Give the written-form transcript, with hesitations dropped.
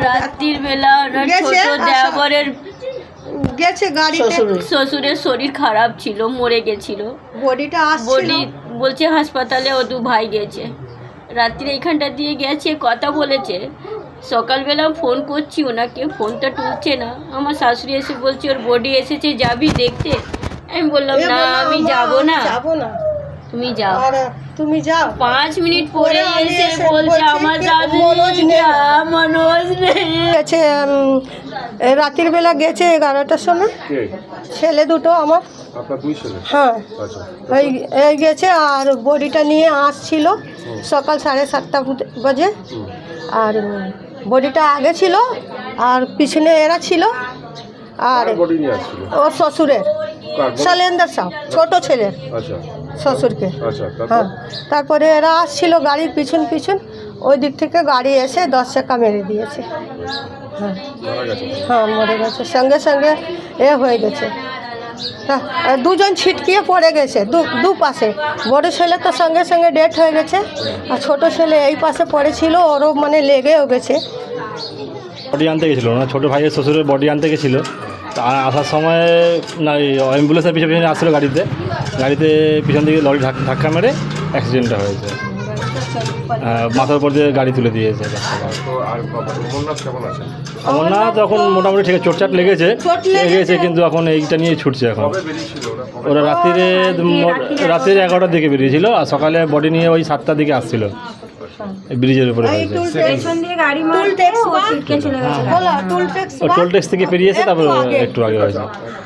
রাত্রির বেলা ছোট দেবরের গেছে গাড়িতে, শ্বশুরের শরীর খারাপ ছিল, মরে গেছিল। বডিটা আসছিল, বডি বলছে হাসপাতালে ও দু ভাই গেছে, রাত্রে এখানটা দিয়ে গেছে, কথা বলেছে। সকালবেলা ফোন করছি ওনাকে, ফোনটা তুলছে না। আমার শাশুড়ি এসে বলছে ওর বডি এসেছে, যাবি দেখতে? আমি বললাম না, আমি যাবো না, তুমি যাও। তুমি যাও। 5 মিনিট পরে এসে বলছে আমার দাদু মনোজ নেই। গেছে রাতের বেলা গেছে 11টার সময়, ছেলে দুটো আমার। হ্যাঁ, এই গেছে আর বডিটা নিয়ে আসছিল সকাল 7:30 বাজে। আর বডিটা আগে ছিল আর পিছনে এরা ছিল। আর ওর শ্বশুরের, শৈলেন্দর সাহ, ছোট ছেলের শ্বশুরকে। হ্যাঁ, তারপরে এরা আসছিল গাড়ির পিছন পিছন, ওই দিক থেকে গাড়ি এসে 10 চাকা মেরে দিয়েছে। হ্যাঁ হ্যাঁ, মরে গেছে, সঙ্গে সঙ্গে এ হয়ে গেছে। দুজন ছিটকিয়ে পড়ে গেছে দু পাশে। বড় ছেলে তো সঙ্গে সঙ্গে ডেথ হয়ে গেছে, আর ছোট ছেলে এই পাশে পড়েছিল, ওরও মানে লেগেও গেছে। বডি আনতে গেছিলো না, ছোটো ভাইয়ের শ্বশুরের বডি আনতে গেছিলো। তা আসার সময় না অ্যাম্বুলেন্সের পিছনে পিছনে আসছিলো গাড়িতে পিছন দিকে লরি ধাক্কা মেরে অ্যাক্সিডেন্টটা হয়েছে। মাথার উপর দিয়ে গাড়ি তুলে দিয়েছে। অমরনাথ এখন মোটামুটি ঠিক আছে, চোটচাট লেগেছে, কিন্তু এখন এইটা নিয়ে ছুটছে। এখন ওরা রাত্রির 11টার দিকে বেরিয়েছিল, আর সকালে বডি নিয়ে ওই 7টার দিকে আসছিল। ব্রিজের উপরে হয়েছে, টোল ট্যাক্স থেকে পেরিয়েছে, তারপর একটু আগে হয়েছে।